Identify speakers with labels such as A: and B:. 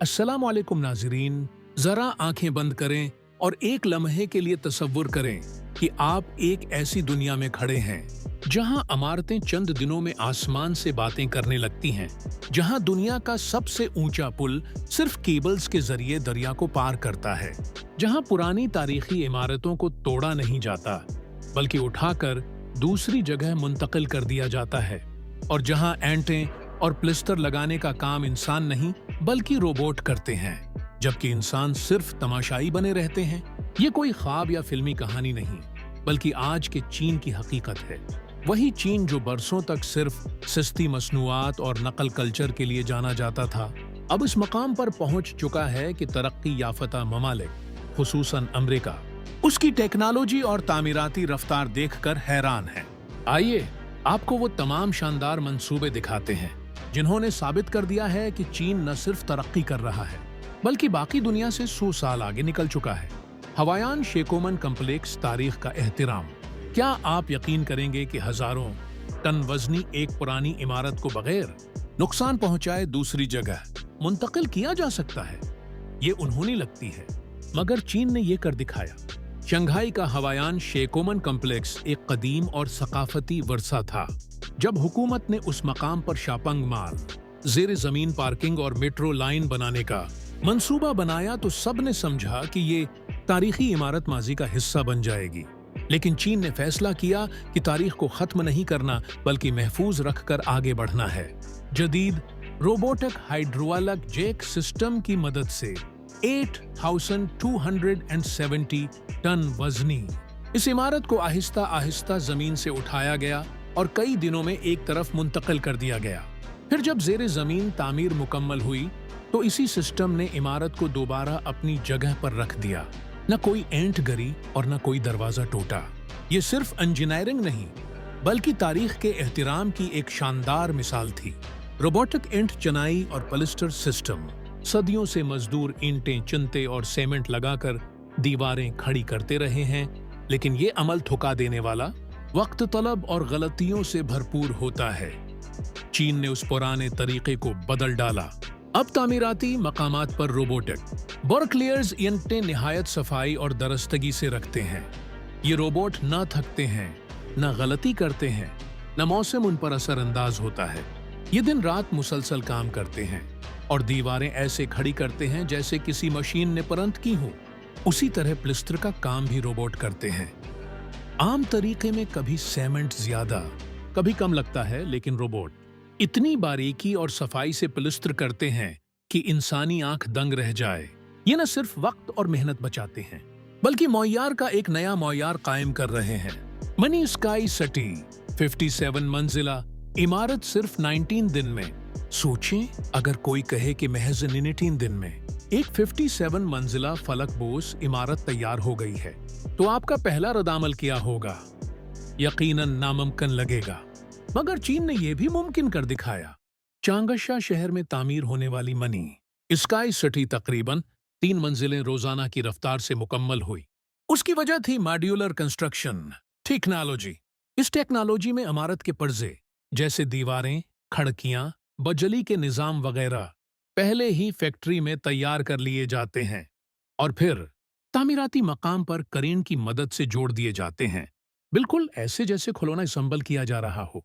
A: अस्सलाम वालेकुम नाज़रीन, जरा आंखें बंद करें और एक लम्हे के लिए तसव्वुर करें कि आप एक ऐसी दुनिया में खड़े हैं जहां इमारतें चंद दिनों में आसमान से बातें करने लगती हैं, जहां दुनिया का सबसे ऊंचा पुल सिर्फ केबल्स के जरिए दरिया को पार करता है, जहां पुरानी तारीखी इमारतों को तोड़ा नहीं जाता बल्कि उठाकर दूसरी जगह मुंतकिल कर दिया जाता है, और जहां एंटें और प्लिस्टर लगाने का काम इंसान नहीं बल्कि रोबोट करते हैं, जबकि इंसान सिर्फ तमाशाई बने रहते हैं। ये कोई ख्वाब या फिल्मी कहानी नहीं, बल्कि आज के चीन की हकीकत है। वही चीन जो बरसों तक सिर्फ सस्ती मसनूआत और नकल कल्चर के लिए जाना जाता था, अब इस मकाम पर पहुंच चुका है कि तरक्की याफ्ता ममालिक, खुसूसन अमेरिका, उसकी टेक्नोलॉजी और तामीराती रफ्तार देखकर हैरान है। आइए आपको वो तमाम शानदार मंसूबे दिखाते हैं जिन्होंने साबित कर दिया है कि चीन न सिर्फ तरक्की कर रहा है बल्कि बाकी दुनिया से 100 साल आगे निकल चुका है। हवायान शेकोमन कम्प्लेक्स तारीख का एहतराम। क्या आप यकीन करेंगे कि हजारों टन वजनी एक पुरानी इमारत को बगैर नुकसान पहुंचाए दूसरी जगह मुंतकिल किया जा सकता है? ये उन्होंने लगती है, मगर चीन ने ये कर दिखाया। शंघाई का हवायान शेकोमन कम्प्लेक्स एक कदीम और सकाफती वर्सा था। जब हुकूमत ने उस मकाम पर शापंग माल, ज़ेर ज़मीन पार्किंग और मेट्रो लाइन बनाने का मंसूबा बनाया तो सब ने समझा कि ये तारीखी इमारत माजी का हिस्सा बन जाएगी। लेकिन चीन ने फैसला किया कि तारीख को खत्म नहीं करना बल्कि महफूज रखकर आगे बढ़ना है। जदीद रोबोटिक हाइड्रोलिक जैक सिस्टम की मदद से 8,270 टन वजनी इस इमारत को आहिस्ता आहिस्ता जमीन से उठाया गया और कई दिनों में एक तरफ मुंतकिल कर दिया गया। फिर जब ज़ेरे ज़मीन तामीर मुकम्मल हुई तो इसी सिस्टम ने इमारत को दोबारा अपनी जगह पर रख दिया। न कोई एंट गरी और न कोई दरवाजा टूटा। ये सिर्फ इंजीनियरिंग नहीं बल्कि तारीख के एहतराम की एक शानदार मिसाल थी। रोबोटिक ईंट चनाई और पलिस्टर सिस्टम। सदियों से मजदूर ईंटें, चिंते और सीमेंट लगाकर दीवारें खड़ी करते रहे हैं, लेकिन ये अमल थका देने वाला, वक्त तलब और गलतियों से भरपूर होता है। चीन ने उस पुराने तरीके को बदल डाला। अब तामीराती मकामात पर रोबोटिक बर्कलेयर्स ईंटें निहायत सफाई और दरस्तगी से रखते हैं। ये रोबोट न थकते हैं, न गलती करते हैं, न मौसम उन पर असर अंदाज होता है। ये दिन रात मुसलसल काम करते हैं और दीवारें ऐसे खड़ी करते हैं जैसे किसी मशीन ने परंत की हो। उसी तरह प्लिस्टर का काम भी रोबोट करते हैं। आम तरीके में कभी सीमेंट ज्यादा, कभी कम लगता है, लेकिन रोबोट इतनी बारीकी और सफाई से प्लिस्टर करते हैं कि इंसानी आंख दंग रह जाए। ये न सिर्फ वक्त और मेहनत बचाते हैं बल्कि मौयार का एक नया मौयार कायम कर रहे हैं। मनी स्काई सिटी 57 मंजिला इमारत सिर्फ 19 दिन में। सोचें, अगर कोई कहे कि महज 19 दिन में एक 57 मंजिला फलक बोस इमारत तैयार हो गई है, तो आपका पहला रद्द-अमल क्या होगा? यकीनन नामुमकिन लगेगा, मगर चीन ने यह भी मुमकिन कर दिखाया। चांगशा शहर में तामीर होने वाली मनी स्काई सिटी तकरीबन 3 मंजिलें रोजाना की रफ्तार से मुकम्मल हुई। उसकी वजह थी मॉड्यूलर कंस्ट्रक्शन टेक्नोलॉजी। इस टेक्नोलॉजी में इमारत के पर्जे जैसे दीवारें, खिड़कियां, बजली के निजाम वगैरह पहले ही फैक्ट्री में तैयार कर लिए जाते हैं और फिर तामीराती मकाम पर क्रेन की मदद से जोड़ दिए जाते हैं, बिल्कुल ऐसे जैसे खिलौना असम्बल किया जा रहा हो।